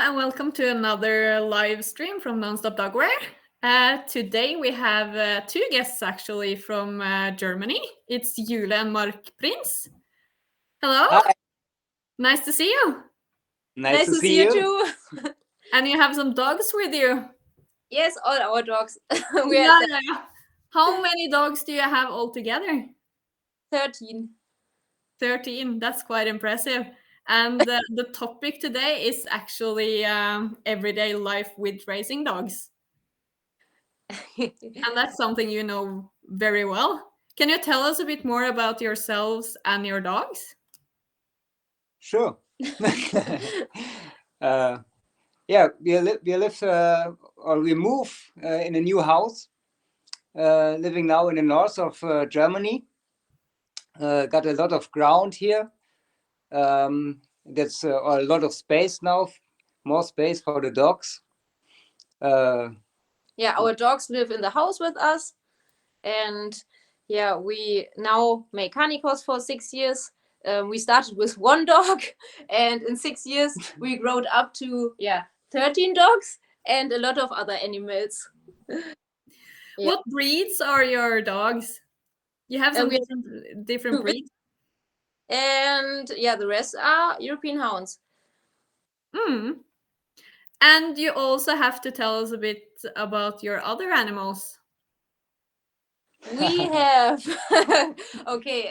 and welcome to another live stream from Nonstop Dogwear. Today we have two guests actually from Germany. It's Jule and Marc Prins. Hello. Hi, Nice to see you. nice to see you too. And you have some dogs with you. Yes, all our dogs. Yeah. How many dogs do you have altogether? 13. 13. That's quite impressive. And the topic today is actually everyday life with raising dogs. And that's something you know very well. Can you tell us a bit more about yourselves and your dogs? Sure. Yeah, we live or we move in a new house, living now in the north of Germany. Got a lot of ground here. That's a lot of space now, more space for the dogs. Yeah, our dogs live in the house with us. And yeah, we now make Canicross for 6 years. We started with one dog, and in 6 years we growed up to 13 dogs and a lot of other animals. Yeah. What breeds are your dogs? You have some we different breeds. And yeah, the rest are European hounds. And you also have to tell us a bit about your other animals. We have okay.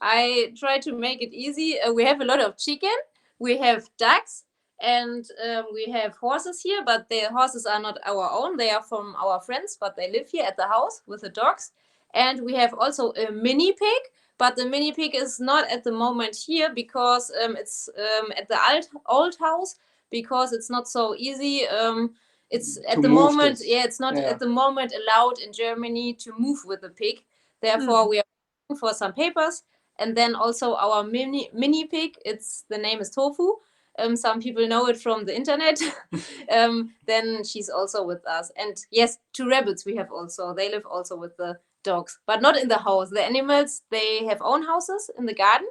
I try to make it easy. We have a lot of chicken. We have ducks, and we have horses here. But the horses are not our own. They are from our friends, but they live here at the house with the dogs. And we have also a mini pig. But the mini pig is not at the moment here because it's at the old house because it's not so easy. It's at the moment, it's not at the moment allowed in Germany to move with the pig. Therefore, we are looking for some papers. And then also our mini pig, the name is Tofu. Some people know it from the internet. Then she's also with us. And yes, 2 rabbits we have also. They live also with the dogs, but not in the house. The animals, they have own houses in the garden.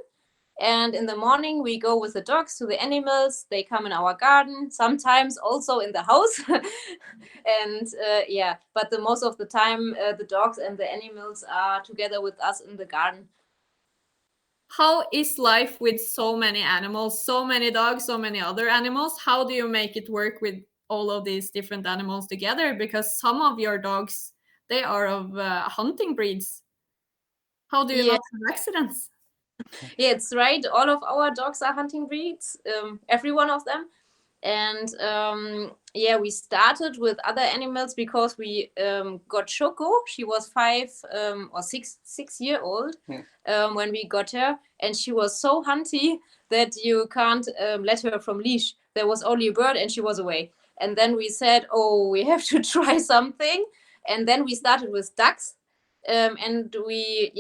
And in the morning, we go with the dogs to the animals. They come in our garden, sometimes also in the house. And but the most of the time, the dogs and the animals are together with us in the garden. How is life with so many animals, so many dogs, so many other animals? How do you make it work with all of these different animals together? Because some of your dogs, they are of hunting breeds. How do you not have accidents? Yeah, it's right. All of our dogs are hunting breeds, every one of them. And we started with other animals because we got Schoko. She was 5 or 6 year old when we got her, and she was so hunty that you can't let her from leash. There was only a bird and she was away. And then we said, oh, we have to try something. And then we started with ducks. And we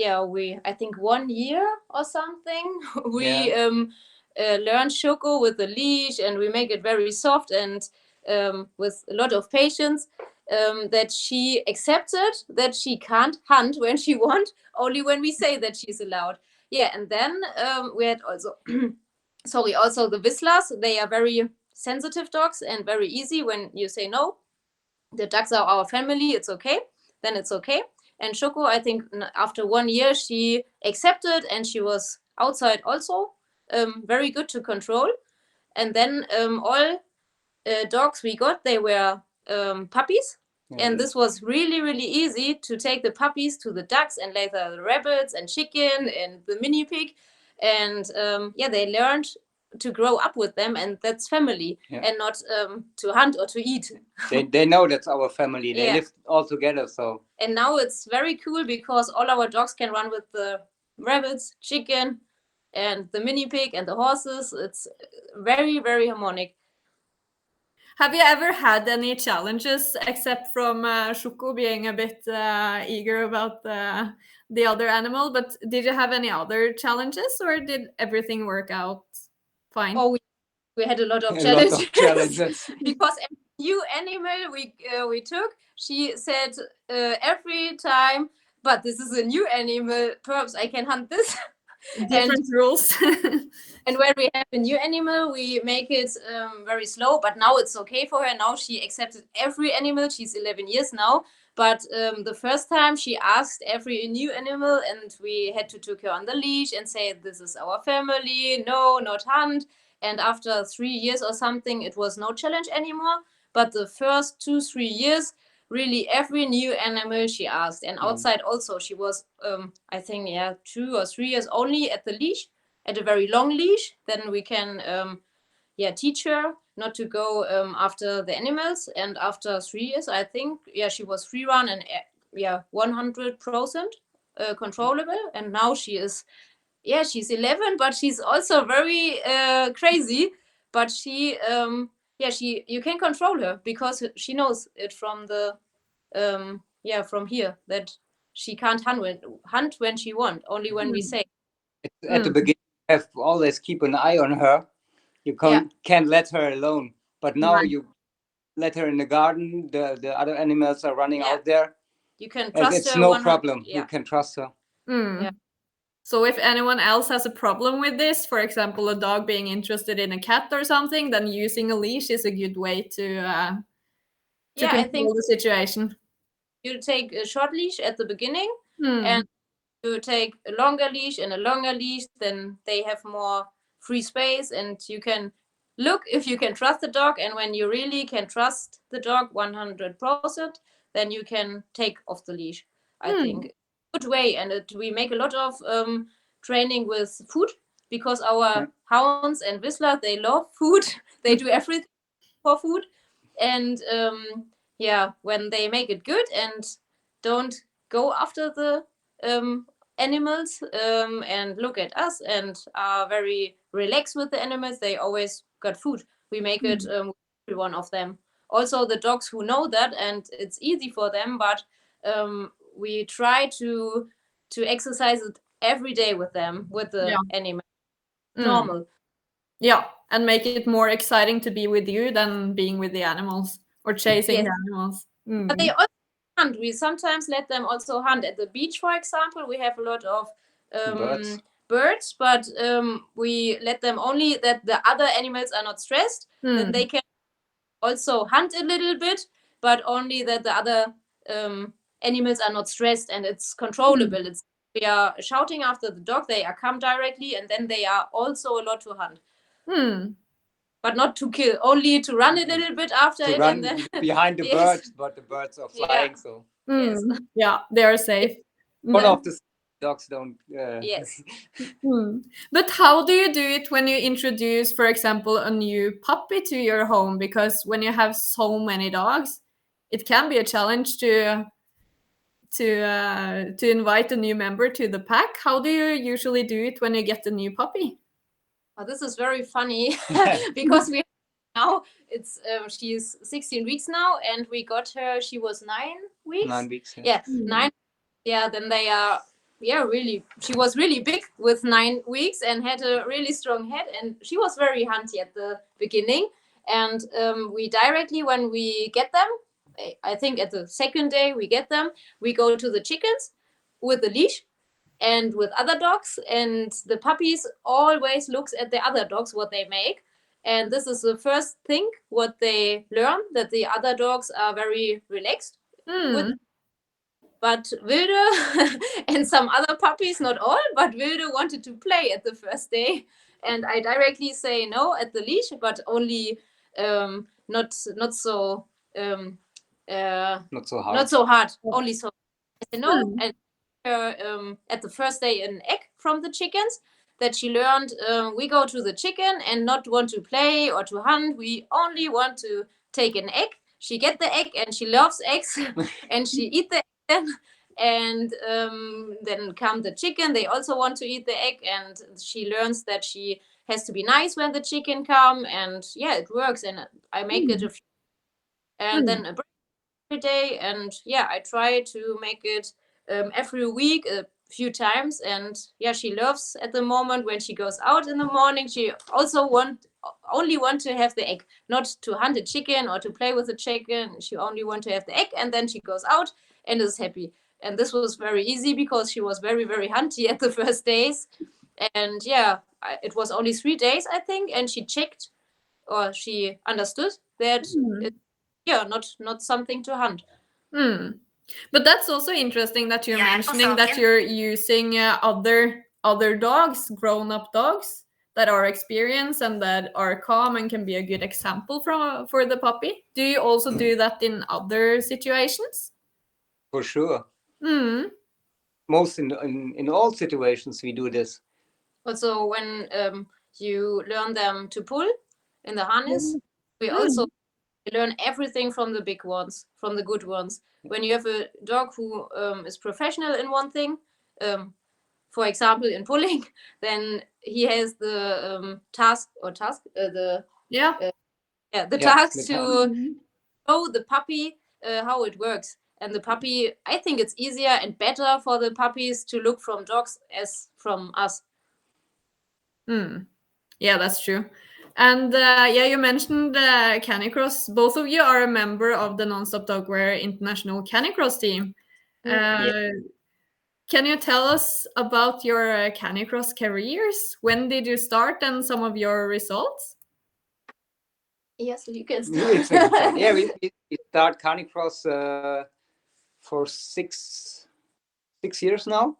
I think 1 year or something we learn Schoko with the leash, and we make it very soft and with a lot of patience, that she accepted that she can't hunt when she wants, only when we say that she's allowed. Yeah, and then we had also also the Vizslas. They are very sensitive dogs and very easy when you say no. The ducks are our family, it's okay, then it's okay. And Schoko, I think after 1 year, she accepted, and she was outside also, very good to control. And then all dogs we got, they were puppies. And this was really, really easy to take the puppies to the ducks and later the rabbits and chicken and the mini pig. And they learned to grow up with them, and that's family, and not to hunt or to eat. They know that's our family. They live all together. So. And now it's very cool because all our dogs can run with the rabbits, chicken, and the mini pig and the horses. It's very, very harmonic. Have you ever had any challenges except from Schoko being a bit eager about the other animal? But did you have any other challenges, or did everything work out fine? Oh, we had a lot of challenges. Because every new animal we took, she said every time, but this is a new animal, perhaps I can hunt this. Different rules. And when we have a new animal, we make it very slow. But now it's okay for her. Now she accepted every animal. She's 11 years now. But the first time she asked every new animal, and we had to take her on the leash and say, this is our family. No, not hunt. And after 3 years or something, it was no challenge anymore. But the first 2-3 years, really every new animal she asked. And outside also, she was, I think, 2 or 3 years only at the leash, at a very long leash. Then we can teach her not to go after the animals. And after 3 years, I think, she was free run and 100% controllable. And now she is, she's 11, but she's also very crazy. But she you can control her because she knows it from the from here, that she can't hunt when she wants, only when we say. At the beginning, you have to always keep an eye on her. You can't let her alone. But now you let her in the garden. The other animals are running out there. You can trust it's her. no problem. You can trust her. Yeah. So if anyone else has a problem with this, for example, a dog being interested in a cat or something, then using a leash is a good way to control I think the situation. You take a short leash at the beginning, and you take a longer leash and a longer leash. Then they have more free space, and you can look if you can trust the dog. And when you really can trust the dog 100%, then you can take off the leash. I think good way, and we make a lot of training with food, because our hounds and Vizslas, they love food. They do everything for food, and when they make it good and don't go after the animals and look at us and are very relaxed with the animals, they always got food. We make it every one of them. Also the dogs who know that, and it's easy for them, but we try to exercise it every day with them, with the animal. Normal. Yeah, and make it more exciting to be with you than being with the animals or chasing the animals. But they also hunt. We sometimes let them also hunt. At the beach, for example, we have a lot of birds, but we let them only that the other animals are not stressed. Then they can also hunt a little bit, but only that the other animals are not stressed and it's controllable. We are shouting after the dog, they are come directly, and then they are also allowed to hunt. But not to kill, only to run a little bit after to it, run and then behind the birds, but the birds are flying, so they are safe. One of the dogs don't. Yes. But how do you do it when you introduce, for example, a new puppy to your home? Because when you have so many dogs, it can be a challenge to invite a new member to the pack. How do you usually do it when you get a new puppy? Oh, this is very funny because we now it's she's 16 weeks now, and we got her. She was 9 weeks. 9 weeks. 9. Then they are really. She was really big with 9 weeks and had a really strong head, and she was very hunty at the beginning. And we directly, when we get them, I think at the second day we get them, we go to the chickens with the leash and with other dogs, and the puppies always looks at the other dogs what they make, and this is the first thing what they learn, that the other dogs are very relaxed with. But Wilde and some other puppies, not all, but Wilde wanted to play at the first day, and I directly say no at the leash, but only not so hard, only so I say no. And at the first day an egg from the chickens, that she learned we go to the chicken and not want to play or to hunt, we only want to take an egg. She get the egg and she loves eggs and she eat the egg then. And then come the chicken, they also want to eat the egg, and she learns that she has to be nice when the chicken come, and it works, and I make it and then a break every day, and I try to make it every week a few times, and she loves at the moment when she goes out in the morning. She also only want to have the egg, not to hunt a chicken or to play with the chicken. She only want to have the egg, and then she goes out and is happy. And this was very easy because she was very, very hunty at the first days. And it was only 3 days, I think, and she checked, or she understood that not something to hunt. But that's also interesting that you're mentioning that you're using other dogs, grown-up dogs that are experienced and that are calm and can be a good example for the puppy. Do you also do that in other situations? For sure. Most in all situations we do this. Also, when you learn them to pull in the harness, we also learn everything from the big ones, from the good ones. When you have a dog who is professional in one thing, for example in pulling, then he has the task to show the puppy how it works. And the puppy, I think it's easier and better for the puppies to look from dogs as from us. Yeah, that's true. And you mentioned Canicross. Both of you are a member of the Nonstop Dogwear International Canicross team. Can you tell us about your Canicross careers? When did you start and some of your results? Yes, you can start. We start Canicross for six years now.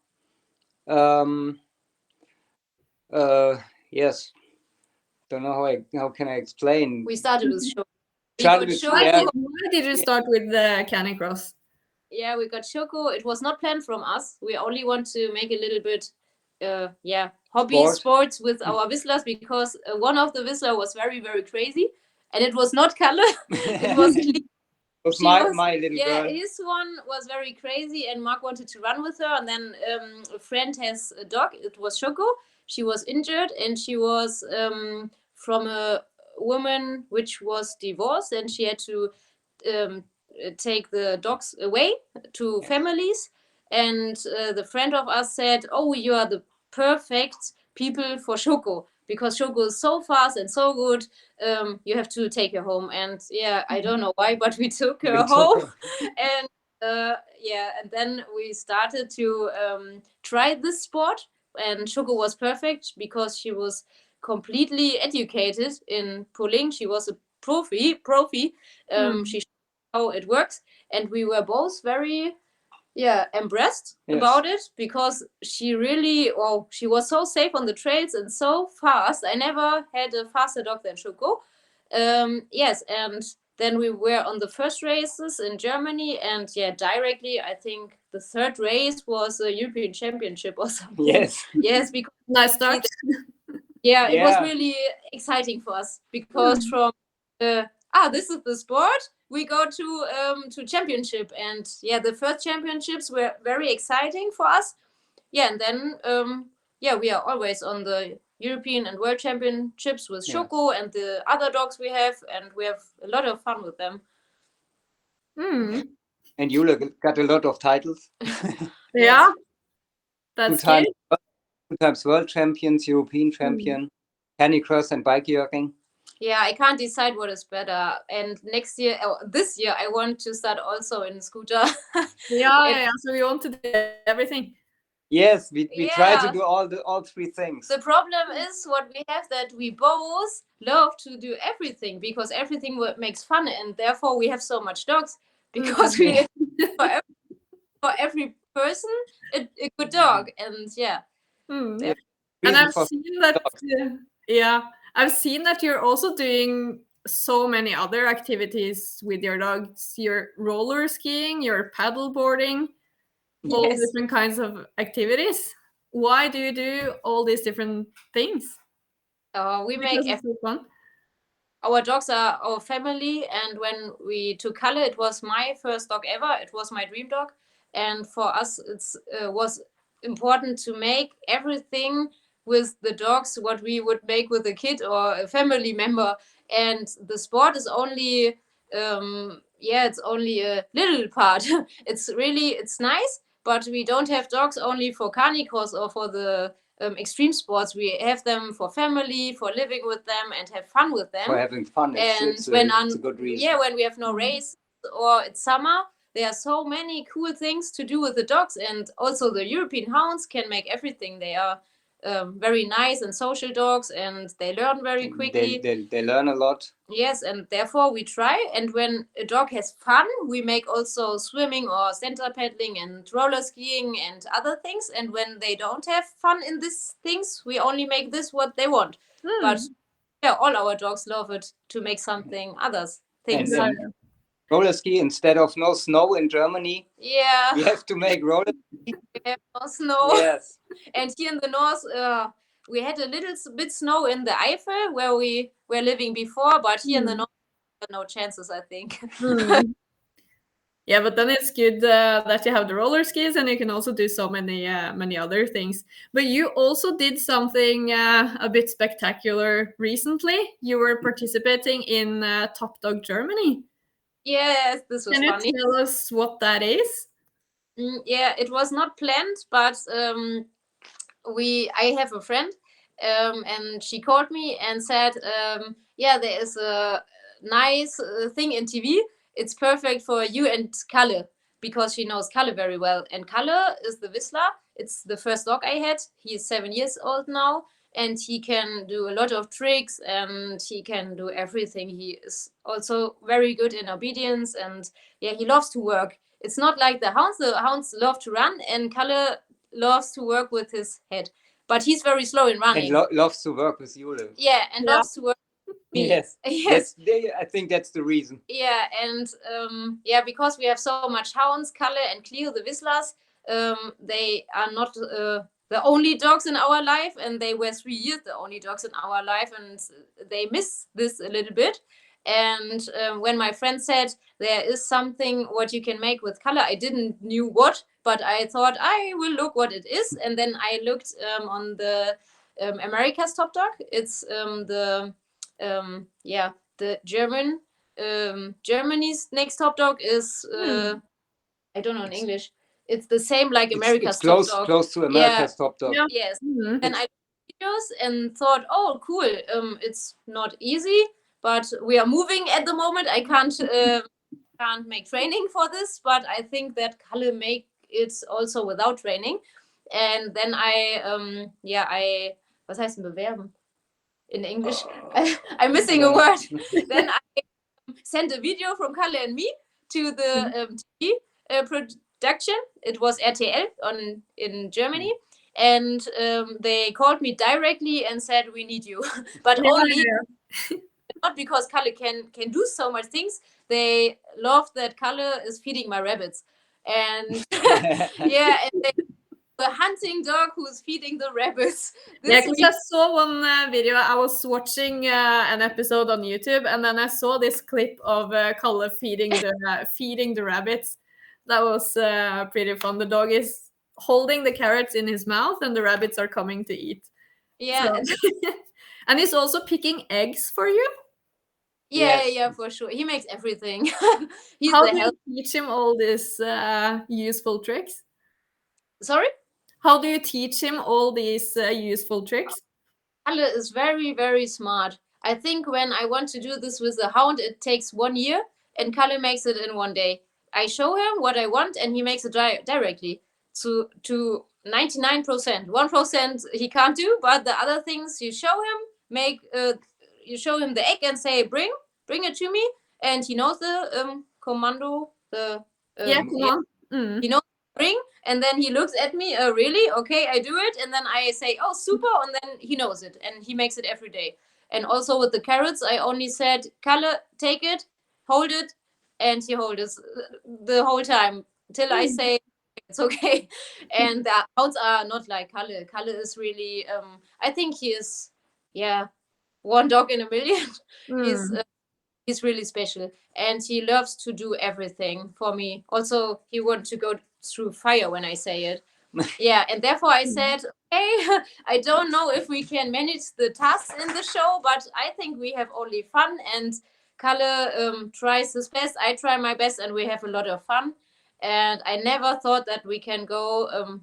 Yes. Don't know how can I explain. We started with Schoko. Why did you start with the Canicross? Yeah, we got Schoko. It was not planned from us. We only want to make a little bit hobby sports with our Vizslas, because one of the Vizslas was very, very crazy, and it was not Kalle. It was Cleo. It was my little girl. His one was very crazy, and Marc wanted to run with her. And then a friend has a dog. It was Schoko. She was injured, and she was from a woman which was divorced, and she had to take the dogs away to families. And the friend of us said, "Oh, you are the perfect people for Schoko, because Schoko is so fast and so good. You have to take her home." And I don't know why, but we took her home. And and then we started to try this sport. And Schoko was perfect because she was completely educated in pulling. She was a profi. She showed how it works, and we were both very impressed about it, because she really she was so safe on the trails and so fast. I never had a faster dog than Schoko. And then we were on the first races in Germany, and directly I think the third race was a European Championship or something. Yes, because nice start. It was really exciting for us, because from this is the sport, we go to championship. And the first championships were very exciting for us. And then we are always on the European and World Championships with Schoko and the other dogs we have, and we have a lot of fun with them. And Jule got a lot of titles. That's good. 2 times world champions, European champion, Canicross and bike jurking. I can't decide what is better. And this year, I want to start also in scooter. So we want to do everything. Yes, we try to do all 3 things. The problem is what we have, that we both love to do everything, because everything makes fun, and therefore we have so much dogs, because we for every person a good dog. And and I've seen that I've seen that you're also doing so many other activities with your dogs. You're roller skiing, you're paddle boarding, all different kinds of activities. Why do you do all these different things? We make it's so fun. Our dogs are our family, and when we took Kalle, it was my first dog ever. It was my dream dog, and for us it was important to make everything with the dogs what we would make with a kid or a family member. And the sport is only it's only a little part. It's nice, but we don't have dogs only for Canicross or for the extreme sports. We have them for family, for living with them and have fun with them. For having fun. It's a good reason. When we have no race or it's summer, there are so many cool things to do with the dogs. And also the European hounds can make everything. They are very nice and social dogs, and they learn very quickly. They learn a lot. Yes, and therefore we try. And when a dog has fun, we make also swimming or center paddling and roller skiing and other things. And when they don't have fun in these things, we only make this what they want. But yeah, all our dogs love it to make something others things. And roller ski, instead of no snow in Germany, Yeah, we have to make roller we have no snow. Yes. And here in the north, we had a little bit snow in the Eifel where we were living before, but here in the north, no chances, I think. Yeah, but then it's good that you have the roller skis, and you can also do so many other things. But you also did something a bit spectacular recently. You were participating in Top Dog Germany. Yes, this was funny. Can you tell us what that is? Yeah, it was not planned, but I have a friend, and she called me and said, yeah, there is a nice thing in TV. It's perfect for you and Kalle, because she knows Kalle very well. And Kalle is the Vizslas. It's the first dog I had. He is 7 years old now, and he can do a lot of tricks, and he can do everything. He is also very good in obedience, and yeah, he loves to work. It's not like the hounds. The hounds love to run, and Kalle loves to work with his head. But he's very slow in running. And loves to work with Jule. Yeah, and loves to work with me. Yes. Yes. I think that's the reason. Yeah, and yeah, because we have so much hounds, Kalle and Cleo, the Vizslas, they are not the only dogs in our life, and they were 3 years the only dogs in our life, and they miss this a little bit. And when my friend said there is something what you can make with Kalle, I didn't knew what, but I thought I will look what it is. And then I looked on the America's Top Dog. It's the German Germany's next Top Dog is I don't know in English. It's the same like America's Top Dog. Close to America's Top Dog. Yeah. Yes. Then I videos and thought, oh, cool. It's not easy, but we are moving at the moment. I can't make training for this, but I think that Kalle make it also without training. And then was heißt denn bewerben in English? I'm missing a word. Then I sent a video from Kalle and me to the TV production. It was RTL in Germany. And they called me directly and said, we need you. But only not because Kalle can do so much things. They love that Kalle is feeding my rabbits. And yeah, and they a hunting dog who's feeding the rabbits. Yeah, because I saw one video. I was watching an episode on YouTube, and then I saw this clip of Kalle feeding the rabbits. That was pretty fun. The dog is holding the carrots in his mouth, and the rabbits are coming to eat. Yeah, so. And he's also picking eggs for you. Yeah, for sure. He makes everything. How do you teach him all these useful tricks? Sorry? How do you teach him all these useful tricks? Kalle is very, very smart. I think when I want to do this with a hound, it takes 1 year, and Kalle makes it in 1 day. I show him what I want, and he makes it directly to 99%. 1% he can't do, but the other things you show him, you show him the egg and say, bring it to me, and he knows the commando. He knows bring, and then he looks at me, really? Okay, I do it, and then I say, oh, super, and then he knows it, and he makes it every day. And also with the carrots, I only said, Kalle, take it, hold it, and he holds it the whole time till I say it's okay. And the hounds are not like Kalle. Kalle is really, I think he is, one dog in a million. He's really special, and he loves to do everything for me. Also, he wants to go through fire when I say it. Yeah, and therefore I said, okay, I don't know if we can manage the tasks in the show, but I think we have only fun, and Kalle tries his best, I try my best, and we have a lot of fun. And I never thought that we can go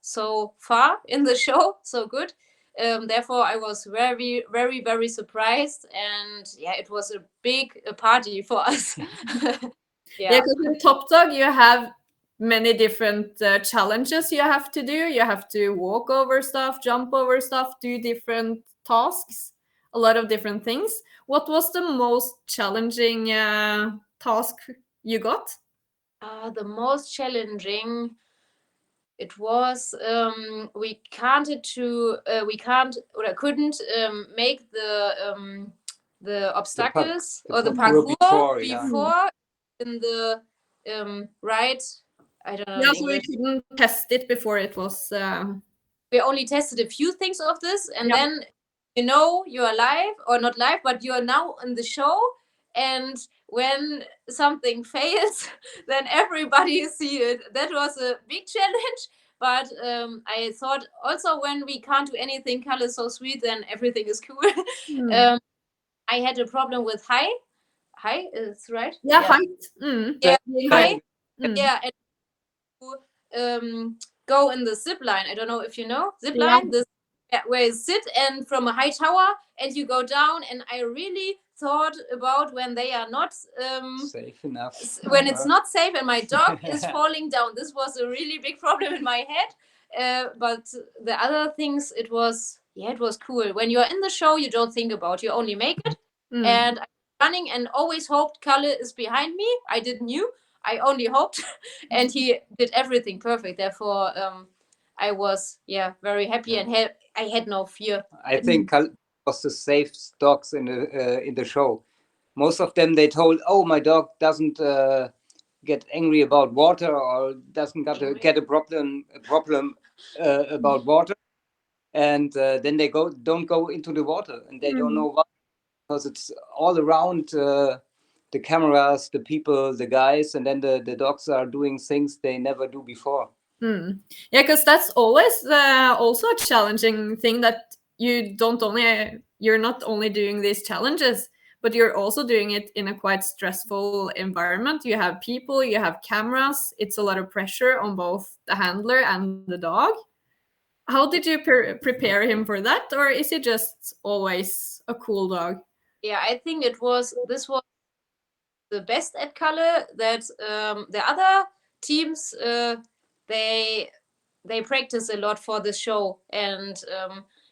so far in the show, so good. Therefore, I was very, very, very surprised, and it was a big party for us. Because in Top Dog you have many different challenges you have to do. You have to walk over stuff, jump over stuff, do different tasks, a lot of different things. What was the most challenging task you got? The most challenging, it was we can't or couldn't make the obstacles or the parkour before in the right. I don't know. Yeah, so we couldn't test it before it was. We only tested a few things of this, and then you're live or not live, but you're now in the show. And when something fails, then everybody see it. That was a big challenge. But I thought also when we can't do anything, Kalle is so sweet, then everything is cool. I had a problem with height. Is right? Yeah, height. Yeah, height. Yeah, and to go in the zip line. I don't know if you know zip line. This where you sit and from a high tower and you go down. And I really thought about when they are not safe enough. When it's not safe and my dog is falling down. This was a really big problem in my head. But the other things, it was cool. When you're in the show, you don't think about. You only make it. And I'm running and always hoped Kalle is behind me. I didn't knew. I only hoped, and he did everything perfect. Therefore, I was very happy and I had no fear. I think Kalle was the safe dogs in the show. Most of them, they told, "Oh, my dog doesn't get angry about water or doesn't get a problem about water," and then they don't go into the water, and they don't know why, because it's all around. The cameras, the people, the guys, and then the dogs are doing things they never do before. Yeah, because that's always also a challenging thing, that you're not only doing these challenges, but you're also doing it in a quite stressful environment. You have people, you have cameras. It's a lot of pressure on both the handler and the dog. How did you prepare him for that, or is he just always a cool dog? Yeah, I think this was the best at Kalle, that the other teams they practice a lot for the show, and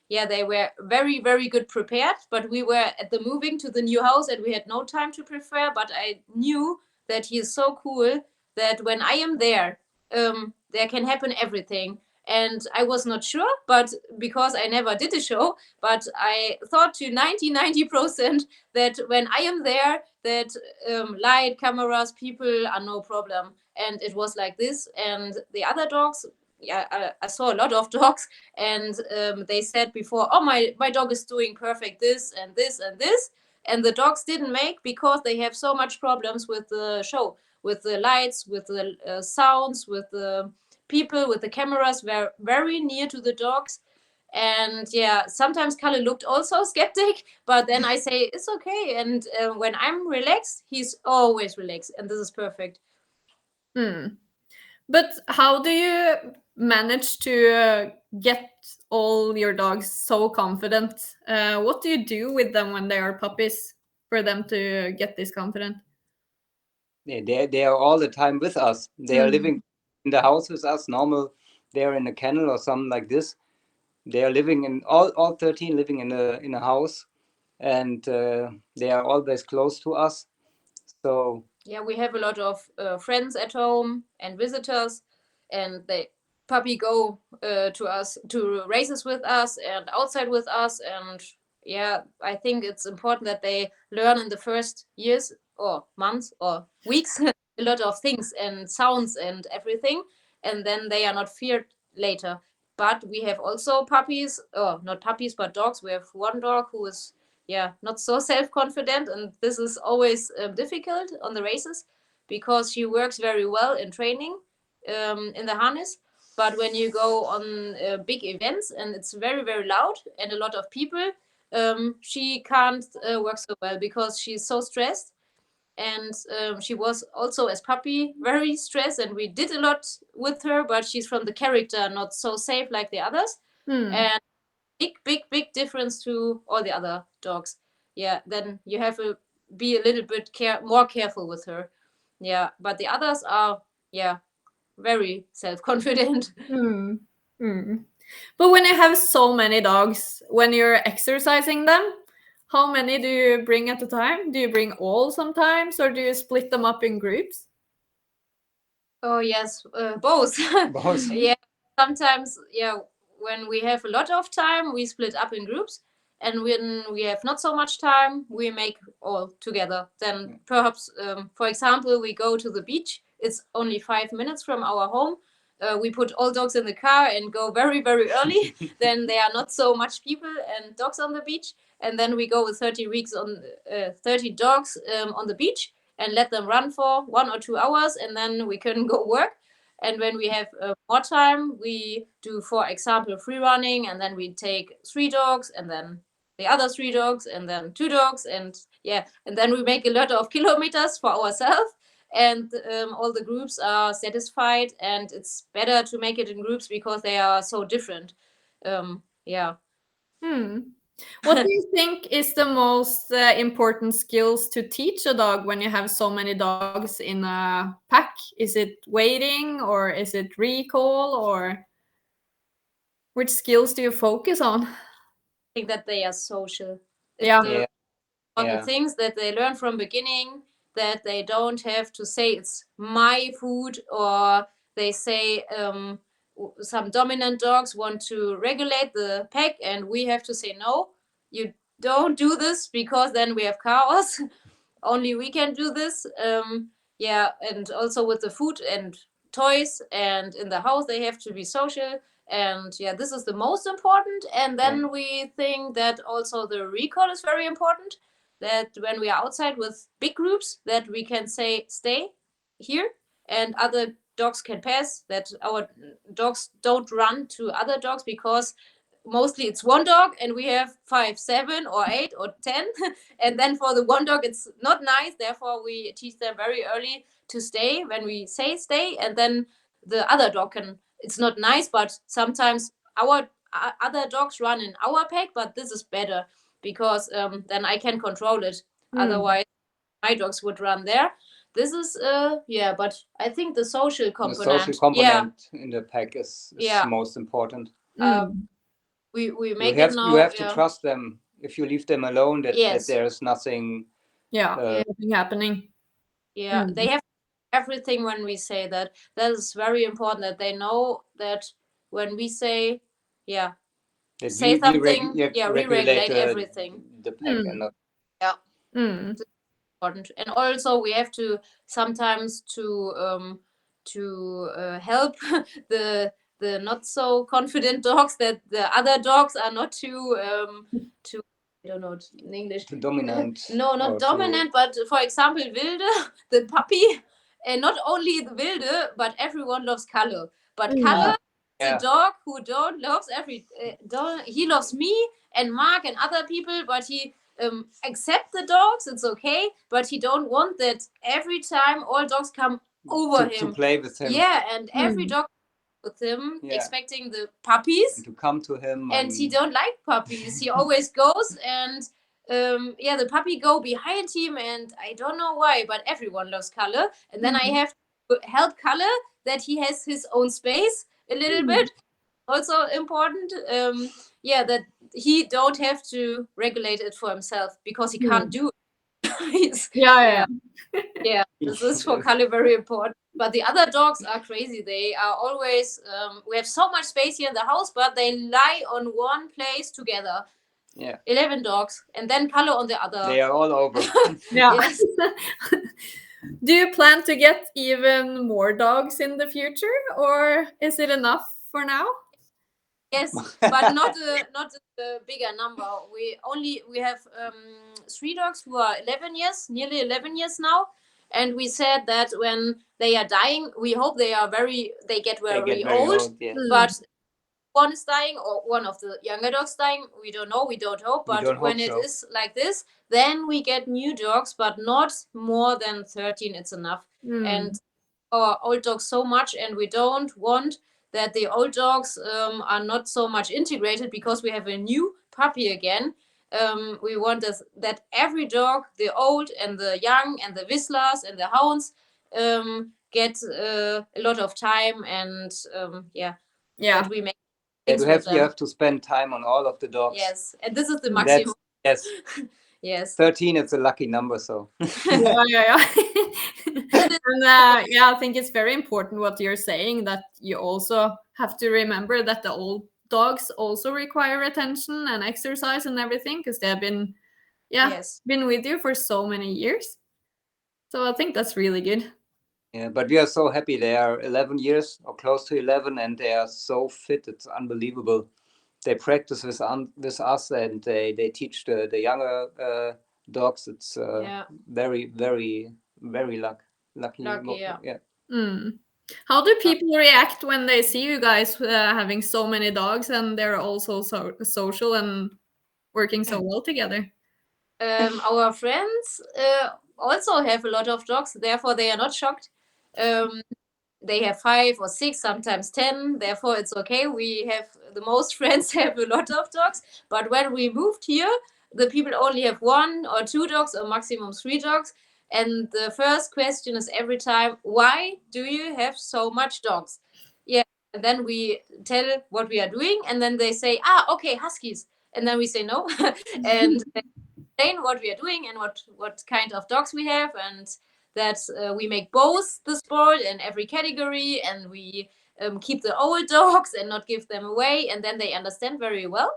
they were very, very good prepared. But we were at the moving to the new house and we had no time to prepare. But I knew that he is so cool that when I am there, there can happen everything. And I was not sure, but because I never did a show, but I thought to 90% that when I am there, that light, cameras, people are no problem. And it was like this. And the other dogs, I saw a lot of dogs, and they said before, "Oh, my dog is doing perfect this and this and this." And the dogs didn't make, because they have so much problems with the show, with the lights, with the sounds, with the people, with the cameras were very near to the dogs. And sometimes Kalle looked also skeptic, but then I say it's okay. And when I'm relaxed, he's always relaxed, and this is perfect. But how do you manage to get all your dogs so confident? What do you do with them when they are puppies for them to get this confident? They are all the time with us. They are living in the house with us. Normal, they are in a kennel or something like this. They are living in all 13 living in a house, and they are always close to us. So we have a lot of friends at home and visitors, and the puppy go to us to races with us and outside with us. And I think it's important that they learn in the first years or months or weeks a lot of things and sounds and everything, and then they are not feared later. But we have also puppies, or not puppies, but dogs. We have one dog who is not so self-confident, and this is always difficult on the races, because she works very well in training in the harness. But when you go on big events and it's very, very loud and a lot of people, she can't work so well, because she's so stressed. And she was also, as puppy, very stressed, and we did a lot with her, but she's from the character not so safe like the others. And big difference to all the other dogs. Then you have to be a little bit more careful with her. But the others are very self-confident. Mm. Mm. But when you have so many dogs, when you're exercising them, how many do you bring at a time? Do you bring all sometimes, or do you split them up in groups? Oh yes, both. Both. Yeah, sometimes, yeah, when we have a lot of time, we split up in groups, and when we have not so much time, we make all together. Then perhaps, for example, we go to the beach. It's only 5 minutes from our home. We put all dogs in the car and go very, very early. Then there are not so much people and dogs on the beach. And then we go with 30 weeks on 30 dogs on the beach and let them run for 1 or 2 hours, and then we can go work. And when we have more time, we do, for example, free running, and then we take 3 dogs, and then the other 3 dogs, and then 2 dogs, and yeah, and then we make a lot of kilometers for ourselves, and all the groups are satisfied, and it's better to make it in groups because they are so different. Yeah. Hmm. What do you think is the most important skills to teach a dog when you have so many dogs in a pack? Is it waiting, or is it recall, or which skills do you focus on? I think that they are social. Yeah. Yeah. All the Yeah. things that they learn from beginning, that they don't have to say it's my food, or they say some dominant dogs want to regulate the pack and we have to say no, you don't do this, because then we have chaos. Only we can do this. Yeah, and also with the food and toys and in the house, they have to be social. And yeah, this is the most important. And then we think that also the recall is very important, that when we are outside with big groups, that we can say stay here and other dogs can pass, that our dogs don't run to other dogs, because mostly it's one dog and we have 5, 7 or 8 or 10. And then for the one dog it's not nice, therefore we teach them very early to stay when we say stay, and then the other dog can, it's not nice, but sometimes our other dogs run in our pack, but this is better because then I can control it. Otherwise my dogs would run there. This is yeah, but I think the social The component, social component in the pack is Yeah. most important. We You make have it now. you have to trust them. If you leave them alone, that Yes. there is nothing. Nothing happening. Yeah, they have everything when we say that. That is very important, that they know that when we say, yeah, That say something, regulate re-regulate everything. the pack and not. Yeah, Mm. important. And also we have to sometimes to help the not so confident dogs, that the other dogs are not too I don't know it in English. Too dominant. No, not or dominant, but for example, Wilde, the puppy, and not only the Wilde, but everyone loves Kalle. But Kalle, the dog who don't loves he loves me and Marc and other people, but he accept the dogs. It's okay, but he don't want that every time all dogs come over him to play with him. Yeah, and every dog with him, expecting the puppies, and to come to him. And he don't like puppies. He always goes and yeah, the puppy go behind him, and I don't know why, but everyone loves Kalle. And then I have to help Kalle that he has his own space a little bit. Also important, yeah, that he don't have to regulate it for himself, because he can't do it. Yeah. Yeah, this is for Kalle very important. But the other dogs are crazy. They are always, we have so much space here in the house, but they lie on one place together. Yeah. 11 dogs. And then Kalle on the other. They are all over. Yeah. Yes. Do you plan to get even more dogs in the future, or is it enough for now? Yes, but not a bigger number. We have 3 dogs who are 11 years, nearly 11 years now, and we said that when they are dying, we hope they get very old. Yeah. But one is dying, or one of the younger dogs dying, we don't know, we don't hope. But when it is like this, then we get new dogs, but not more than 13. It's enough. And our old dogs so much, and we don't want that the old dogs are not so much integrated, because we have a new puppy again. We want that every dog, the old and the young and the Vizslas and the hounds, get a lot of time, and Yeah. that we make Yeah, things with you them. have to spend time on all of the dogs. Yes, and this is the That's- maximum. Yes. Yes. 13, it's a lucky number, so. Yeah. And yeah, I think it's very important what you're saying, that you also have to remember that the old dogs also require attention and exercise and everything, because they have been Yes. been with you for so many years. So I think that's really good. Yeah, but we are so happy. They are 11 years or close to 11, and they are so fit. It's unbelievable. They practice with us, and they teach the younger dogs. It's very, very, very lucky. Yeah. How do people react when they see you guys having so many dogs and they're also so social and working so well together? Our friends also have a lot of dogs, therefore they are not shocked. They have 5 or 6, sometimes 10, therefore it's okay. We have the most friends have a lot of dogs, but when we moved here, the people only have 1 or 2 dogs or maximum 3 dogs. And the first question is every time, why do you have so much dogs? Yeah, and then we tell what we are doing, and then they say, okay, huskies. And then we say no, and they explain what we are doing and what kind of dogs we have, and that we make both the sport in every category, and we keep the old dogs and not give them away, and then they understand very well.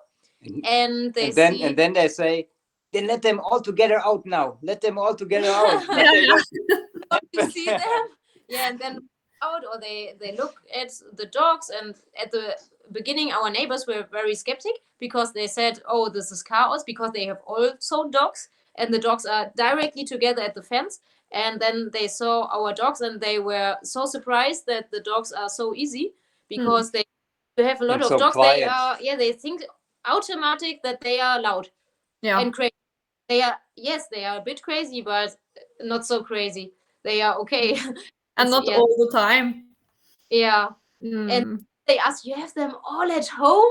And then they say, then let them all together out now. Let them all together out. To see them, and then out, or they look at the dogs. And at the beginning, our neighbors were very skeptic, because they said, oh, this is chaos, because they have also dogs, and the dogs are directly together at the fence. And then they saw our dogs, and they were so surprised that the dogs are so easy, because they have a lot of dogs. Quiet. They think automatic that they are loud and crazy. They are a bit crazy, but not so crazy. They are okay. And not all the time. Yeah. And they ask, you have them all at home?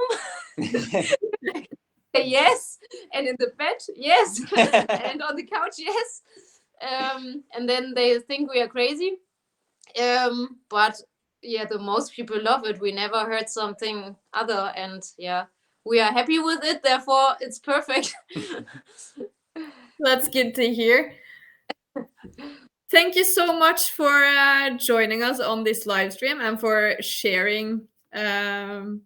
Yes. And in the bed? Yes. And on the couch? Yes. And then they think we are crazy. But yeah, the most people love it. We never heard something other, and we are happy with it. Therefore, it's perfect. That's good to hear. Thank you so much for joining us on this live stream and for sharing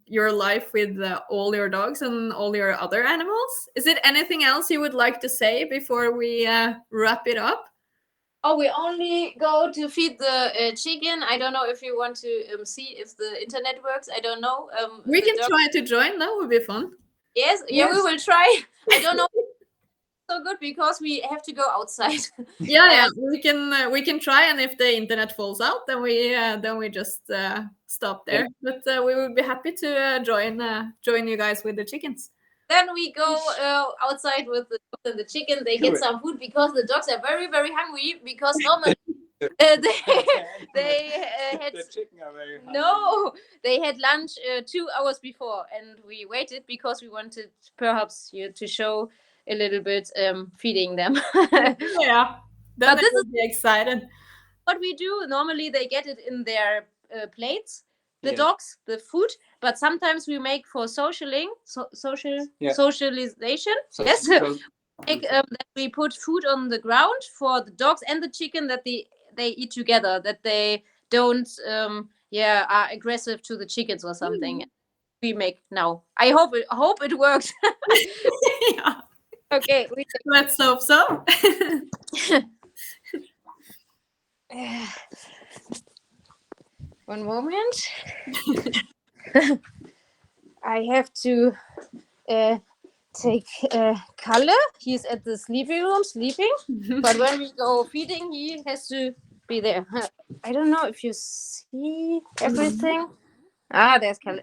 your life with all your dogs and all your other animals. Is it anything else you would like to say before we wrap it up? Oh, we only go to feed the chicken. I don't know if you want to see if the internet works. I don't know. We can try to join. That would be fun. Yes, we will try. I don't know. So good, because we have to go outside. Yeah, we can try, and if the internet falls out, then we just stop there. But we would be happy to join you guys with the chickens. Then we go outside with the dogs and the chicken. They get some food, because the dogs are very, very hungry, because normally they had the chicken are very hungry. No, they had lunch 2 hours before, and we waited because we wanted perhaps to show a little bit feeding them. Yeah, then they will be excited. What we do normally, they get it in their plates, the dogs, the food, but sometimes we make for socialization. Yes, that we put food on the ground for the dogs and the chicken, that they eat together, that they don't are aggressive to the chickens or something. We make now. I hope it works. Yeah. Okay, let's hope so. One moment. I have to take Kalle. He's at the sleeping room sleeping, but when we go feeding, he has to be there. I don't know if you see everything. There's Kalle.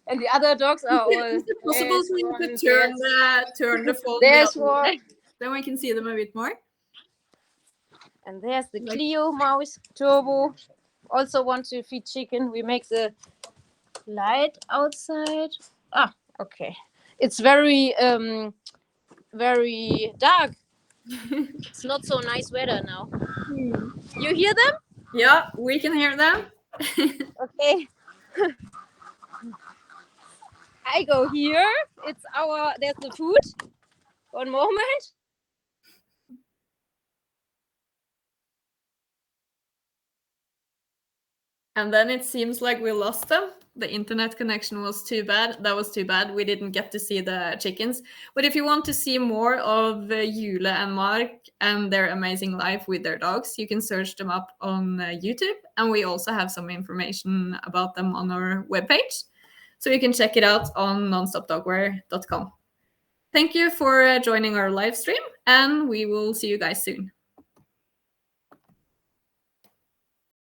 And the other dogs are all. Is it possible for you to turn the phone? There's one. Then we can see them a bit more. And there's the Cleo mouse, Turbo. Also want to feed chicken. We make the light outside. Okay. It's very very dark. It's not so nice weather now. You hear them? Yeah, we can hear them. Okay. I go here. There's the food. One moment. And then it seems like we lost them. The internet connection was too bad. That was too bad. We didn't get to see the chickens. But if you want to see more of Jule and Marc and their amazing life with their dogs, you can search them up on YouTube. And we also have some information about them on our webpage. So you can check it out on nonstopdogwear.com. Thank you for joining our live stream, and we will see you guys soon.